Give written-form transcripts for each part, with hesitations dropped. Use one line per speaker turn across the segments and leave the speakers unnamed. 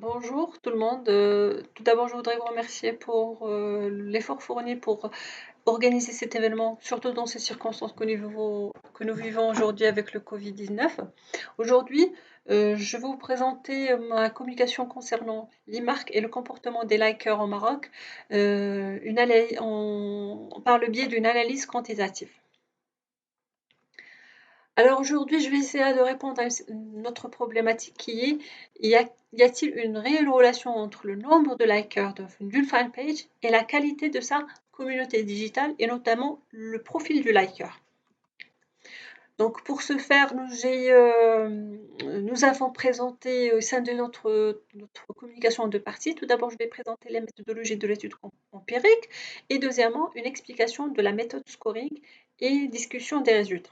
Bonjour tout le monde. Tout d'abord, je voudrais vous remercier pour l'effort fourni pour organiser cet événement, surtout dans ces circonstances que nous vivons aujourd'hui avec le Covid-19. Aujourd'hui, je vais vous présenter ma communication concernant les marques et le comportement des likers au Maroc, par le biais d'une analyse quantitative. Alors aujourd'hui, je vais essayer de répondre à une autre problématique qui est, y a-t-il une réelle relation entre le nombre de likers d'une fanpage et la qualité de sa communauté digitale et notamment le profil du liker? Donc pour ce faire, nous avons présenté au sein de notre communication en deux parties. Tout d'abord, je vais présenter la méthodologie de l'étude empirique et deuxièmement, une explication de la méthode scoring et discussion des résultats.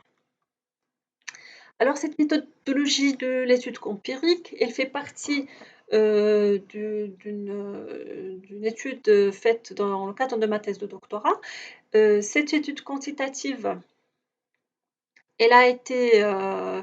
Alors cette méthodologie de l'étude empirique, elle fait partie d'une étude faite dans le cadre de ma thèse de doctorat. Cette étude quantitative, elle a été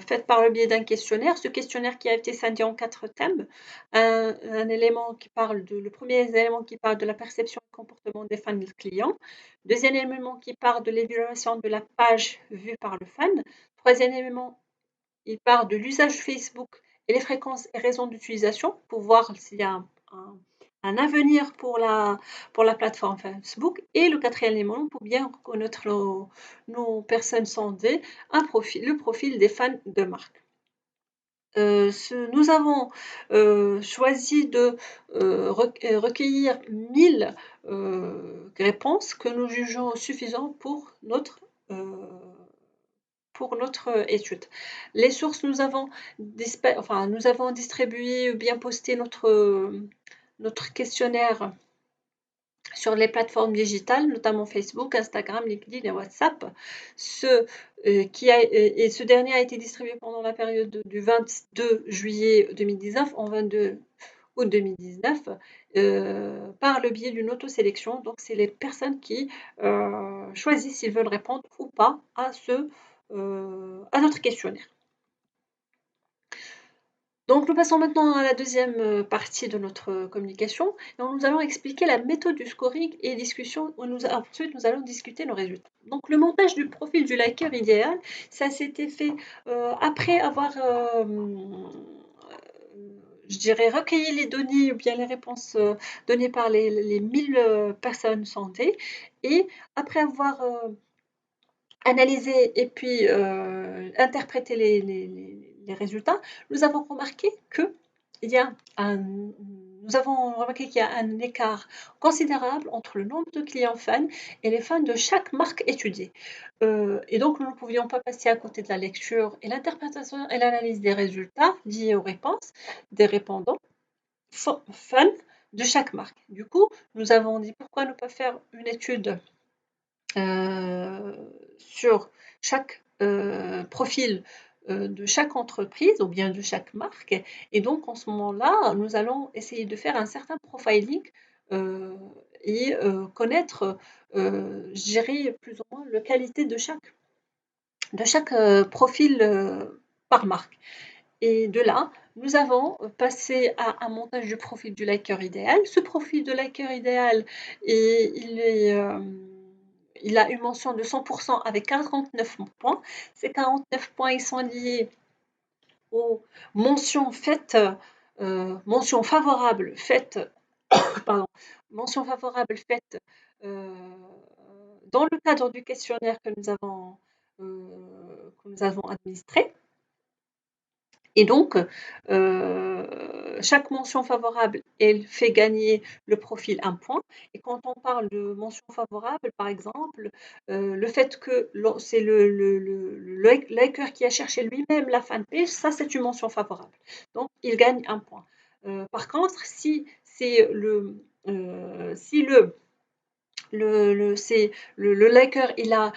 faite par le biais d'un questionnaire. Ce questionnaire qui a été scindé en 4 thèmes. Le premier élément qui parle de la perception et comportement des fans clients. Deuxième élément qui parle de l'évaluation de la page vue par le fan. Troisième élément, il parle de l'usage Facebook et les fréquences et raisons d'utilisation pour voir s'il y a un avenir pour la plateforme Facebook. Et le quatrième élément, pour bien reconnaître nos personnes sondées, le profil des fans de marque. Nous avons choisi de recueillir 1000 réponses que nous jugeons suffisantes pour notre étude. Les sources, nous avons distribué ou bien posté notre questionnaire sur les plateformes digitales, notamment Facebook, Instagram, LinkedIn et WhatsApp. Ce dernier a été distribué pendant la période du 22 juillet 2019 au 22 août 2019 par le biais d'une autosélection. Donc, c'est les personnes qui choisissent s'ils veulent répondre ou pas à notre questionnaire. Donc, nous passons maintenant à la deuxième partie de notre communication. Donc, nous allons expliquer la méthode du scoring et discussion. Ensuite, nous allons discuter nos résultats. Donc, le montage du profil du liker idéal, ça s'était fait après avoir, recueilli les données ou bien les réponses données par les 1000 personnes sondées. Et après avoir analysé et puis interprété les résultats, nous avons remarqué qu'il y a un écart considérable entre le nombre de clients fans et les fans de chaque marque étudiée. Et donc, nous ne pouvions pas passer à côté de la lecture et l'interprétation et l'analyse des résultats liés aux réponses des répondants fans de chaque marque. Du coup, nous avons dit pourquoi ne pas faire une étude sur chaque profil de chaque entreprise ou bien de chaque marque. Et donc, en ce moment-là, nous allons essayer de faire un certain profiling et connaître, je dirais, plus ou moins la qualité de chaque profil par marque. Et de là, nous avons passé à un montage du profil du liker idéal. Ce profil de liker idéal, il a une mention de 100% avec 49 points. Ces 49 points, ils sont liés aux mentions favorables faites dans le cadre du questionnaire que nous avons administré. Et donc, chaque mention favorable, elle fait gagner le profil 1 point. Et quand on parle de mention favorable, par exemple, le fait que c'est le liker qui a cherché lui-même la fanpage, ça c'est une mention favorable. Donc, il gagne 1 point. Par contre, si le liker, il a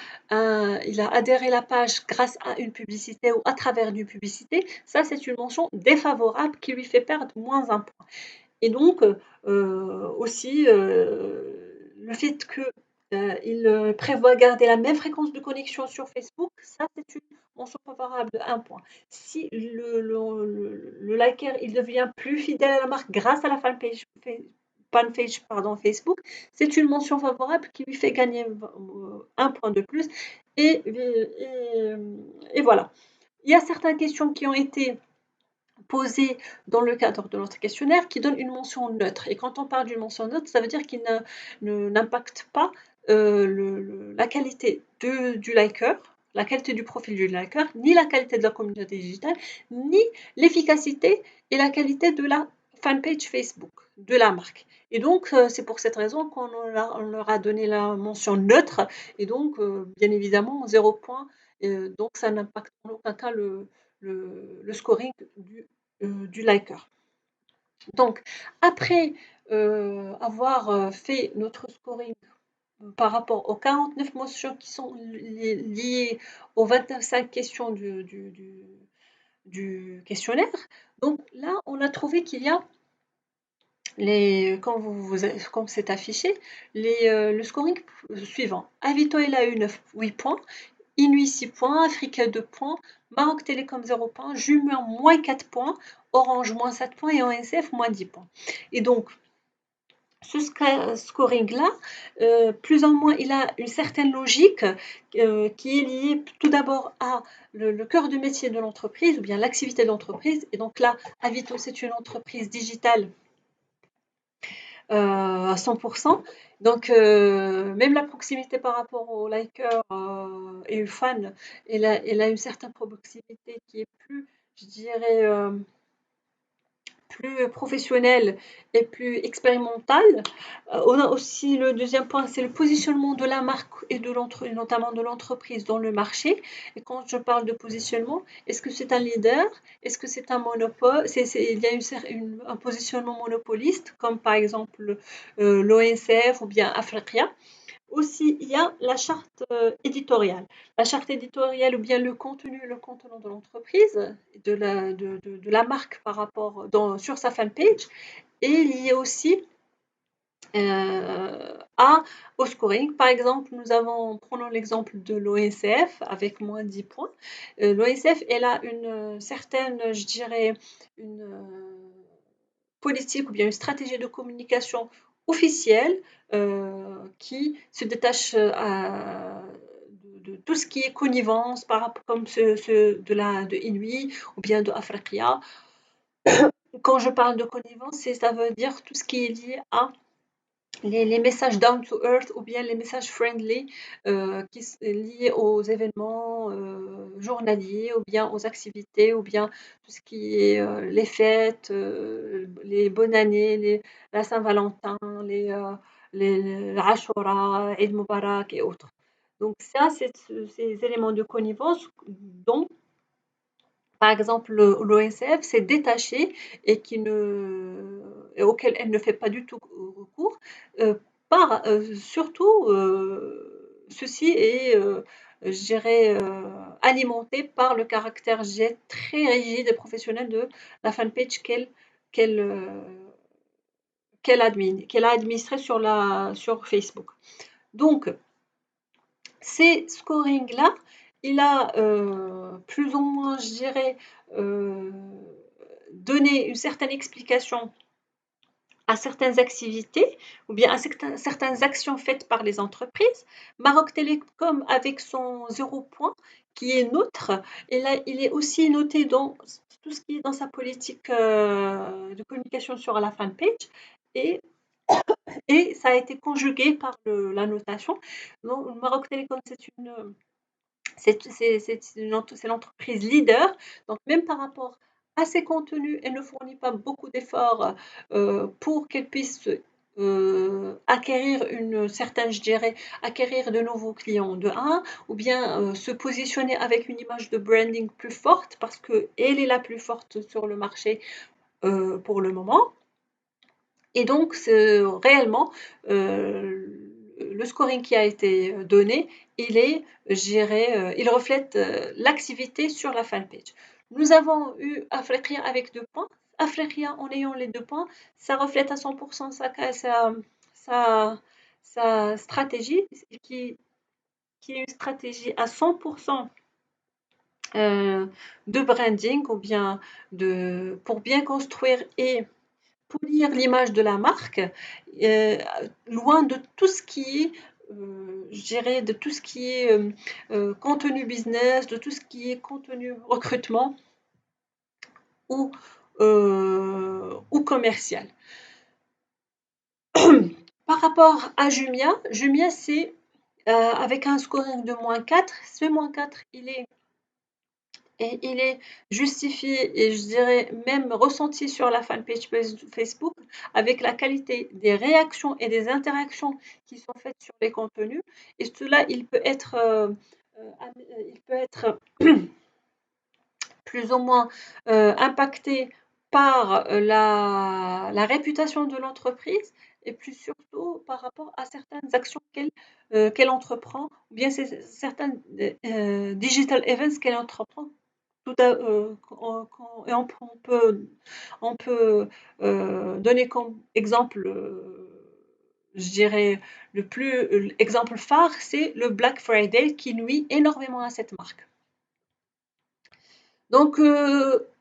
adhéré à la page grâce à une publicité ou à travers une publicité, ça c'est une mention défavorable qui lui fait perdre moins 1 point. Et donc aussi le fait que il prévoit garder la même fréquence de connexion sur Facebook, ça c'est une mention favorable de 1 point. Si le liker il devient plus fidèle à la marque grâce à la fanpage, Facebook, c'est une mention favorable qui lui fait gagner 1 point de plus. Et, et, et voilà. Il y a certaines questions qui ont été posées dans le cadre de notre questionnaire qui donnent une mention neutre. Et quand on parle d'une mention neutre, ça veut dire qu'il n'impacte pas la qualité du liker, la qualité du profil du liker, ni la qualité de la communauté digitale, ni l'efficacité et la qualité de la fanpage Facebook, de la marque. Et donc, c'est pour cette raison qu'on leur a donné la mention neutre, et donc, bien évidemment, 0 point, donc ça n'impacte en aucun cas le scoring du liker. Donc, après avoir fait notre scoring par rapport aux 49 mentions qui sont liées aux 25 questions du questionnaire, donc là, on a trouvé qu'il y a, comme c'est affiché, le scoring suivant. Avito, il a eu 8 points. Inuit 6 points, Africa 2 points, Maroc Télécom 0 points, Jumian moins 4 points, Orange moins 7 points et ONCF moins 10 points. Et donc, ce scoring-là, plus ou moins, il a une certaine logique qui est liée tout d'abord à le cœur de métier de l'entreprise ou bien l'activité de l'entreprise. Et donc là, Avito, c'est une entreprise digitale à 100%. Donc, même la proximité par rapport aux likers et aux fans, elle a une certaine proximité qui est plus, je dirais, plus professionnelle et plus expérimentale. On a aussi le deuxième point, c'est le positionnement de la marque et notamment de l'entreprise dans le marché. Et quand je parle de positionnement, est-ce que c'est un leader? Est-ce que c'est un monopole? Il y a un positionnement monopoliste, comme par exemple l'ONCF ou bien Africa. Aussi, il y a la charte éditoriale. La charte éditoriale ou bien le contenu de l'entreprise, de la marque par rapport sur sa fanpage est lié aussi au scoring. Par exemple, prenons l'exemple de l'ONCF avec moins 10 points. L'ONCF, elle a une certaine, je dirais, une politique ou bien une stratégie de communication officielle qui se détache de tout ce qui est connivence, comme de Inuit ou bien de Africa. Quand je parle de connivence, ça veut dire tout ce qui est lié à les messages down to earth ou bien les messages friendly qui sont liés aux événements journaliers ou bien aux activités ou bien tout ce qui est les fêtes, les bonnes années, la Saint-Valentin, les Ashura, Eid Mubarak et autres. Donc ça, c'est ces éléments de connivence dont par exemple, l'ONCF s'est détachée et auquel elle ne fait pas du tout recours, surtout ceci est, je dirais, alimenté par le caractère très rigide et professionnel de la fanpage qu'elle a administrée sur Facebook. Donc, ces scorings-là, il a plus ou moins, je dirais, donné une certaine explication à certaines activités ou bien à certaines actions faites par les entreprises. Maroc Télécom, avec son 0 point, qui est neutre, il est aussi noté dans tout ce qui est dans sa politique de communication sur la fanpage et ça a été conjugué par la notation. Donc, Maroc Télécom, c'est l'entreprise leader. Donc, même par rapport à ses contenus, elle ne fournit pas beaucoup d'efforts pour qu'elle puisse acquérir je dirais, acquérir de nouveaux clients de 1, ou bien se positionner avec une image de branding plus forte parce qu'elle est la plus forte sur le marché pour le moment. Et donc, réellement, le scoring qui a été donné, il reflète l'activité sur la fanpage. Nous avons eu Africa avec 2 points. Africa, en ayant les 2 points, ça reflète à 100% sa stratégie, qui est une stratégie à 100% de branding ou bien pour bien construire et polir l'image de la marque, loin de tout ce qui est, je dirais, de tout ce qui est contenu business, de tout ce qui est contenu recrutement ou, ou commercial. Par rapport à Jumia, Jumia c'est avec un scoring de -4, ce -4 il est justifié et je dirais même ressenti sur la fanpage Facebook avec la qualité des réactions et des interactions qui sont faites sur les contenus. Et cela, il peut être plus ou moins impacté par la réputation de l'entreprise et plus surtout par rapport à certaines actions qu'elle entreprend ou bien certains digital events qu'elle entreprend. Et on peut donner comme exemple, je dirais, l'exemple phare, c'est le Black Friday qui nuit énormément à cette marque. Donc,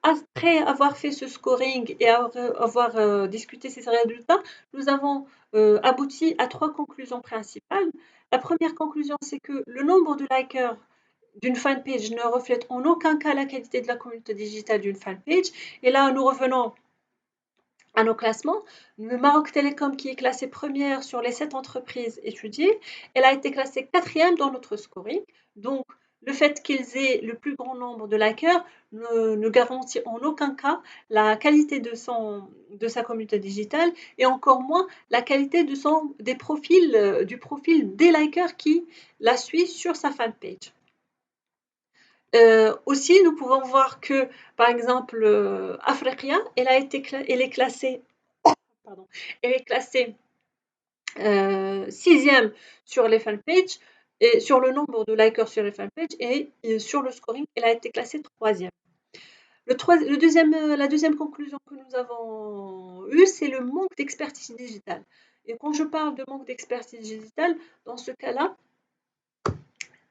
après avoir fait ce scoring et avoir discuté ces résultats, nous avons abouti à 3 conclusions principales. La première conclusion, c'est que le nombre de likers d'une fanpage ne reflète en aucun cas la qualité de la communauté digitale d'une fanpage. Et là, nous revenons à nos classements. Le Maroc Télécom, qui est classée première sur les 7 entreprises étudiées, elle a été classée 4e dans notre scoring. Donc, le fait qu'ils aient le plus grand nombre de likers ne garantit en aucun cas la qualité de sa communauté digitale et encore moins la qualité du profil des likers qui la suivent sur sa fanpage. Aussi, nous pouvons voir que, par exemple, Africa, elle est classée, pardon, elle est classée 6e sur les fanpages et sur le nombre de likers sur les fanpages et sur le scoring, elle a été classée 3e. La deuxième conclusion que nous avons eue, c'est le manque d'expertise digitale. Et quand je parle de manque d'expertise digitale, dans ce cas-là,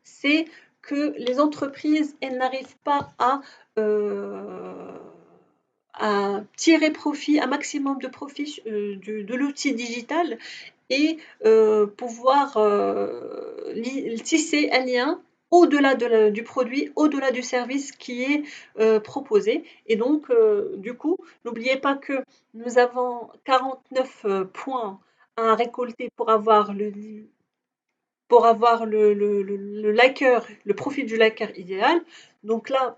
c'est que les entreprises, elles n'arrivent pas à tirer profit, un maximum de profit de l'outil digital et pouvoir tisser un lien au-delà du produit, au-delà du service qui est proposé. Et donc, du coup, n'oubliez pas que nous avons 49 points à récolter pour avoir le liker, le profil du liker idéal. Donc là,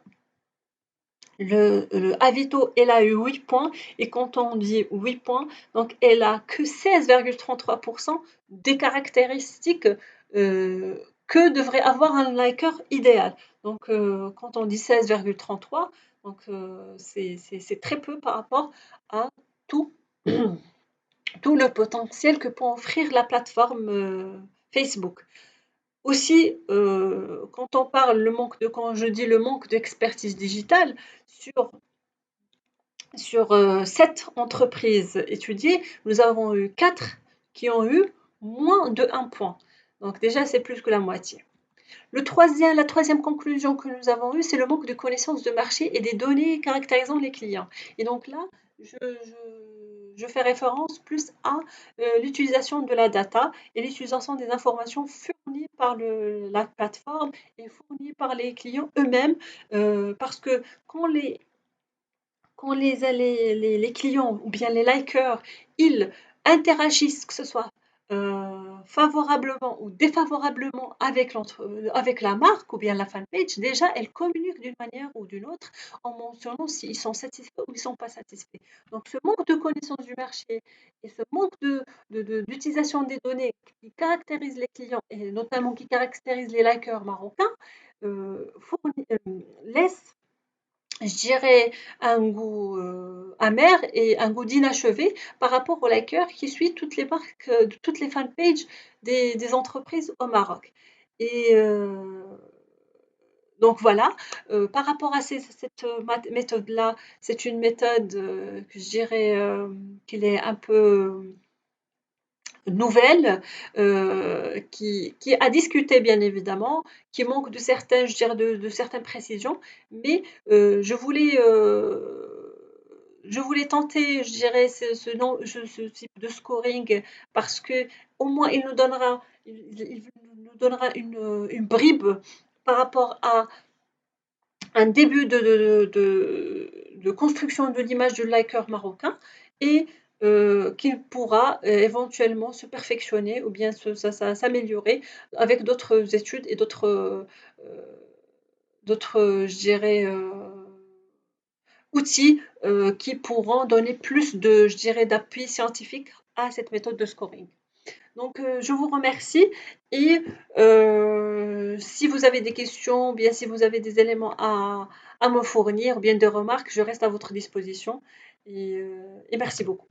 le Avito, elle a eu 8 points. Et quand on dit 8 points, donc elle a que 16,33% des caractéristiques que devrait avoir un liker idéal. Donc quand on dit 16,33, donc c'est très peu par rapport à tout, tout le potentiel que peut offrir la plateforme Facebook. Aussi, quand je dis le manque d'expertise digitale, sur 7 entreprises étudiées, nous avons eu 4 qui ont eu moins de 1 point. Donc déjà, c'est plus que la moitié. La troisième conclusion que nous avons eue, c'est le manque de connaissances de marché et des données caractérisant les clients. Et donc là, je fais référence plus à l'utilisation de la data et l'utilisation des informations fournies par la plateforme et fournies par les clients eux-mêmes, parce que quand les clients ou bien les likers, ils interagissent, que ce soit favorablement ou défavorablement avec la marque ou bien la fanpage, déjà, elles communiquent d'une manière ou d'une autre en mentionnant s'ils sont satisfaits ou ils ne sont pas satisfaits. Donc, ce manque de connaissance du marché et ce manque d'utilisation des données qui caractérisent les clients et notamment qui caractérisent les likers marocains laisse, je dirais, un goût amer et un goût d'inachevé par rapport aux likers qui suivent toutes les marques, toutes les fanpages des entreprises au Maroc. Et donc voilà, par rapport à cette méthode-là, c'est une méthode que je dirais qu'il est un peu nouvelle, qui a discuté bien évidemment, qui manque de certains, je dirais de certaines précisions, mais je voulais tenter, je dirais ce type de scoring parce qu'au moins il nous donnera une bribe par rapport à un début de construction de l'image du liker marocain et qu'il pourra éventuellement se perfectionner ou bien s'améliorer avec d'autres études et d'autres, je dirais, outils qui pourront donner plus de, je dirais, d'appui scientifique à cette méthode de scoring. Donc, je vous remercie et si vous avez des questions, ou bien si vous avez des éléments à me fournir, ou bien des remarques, je reste à votre disposition et merci beaucoup.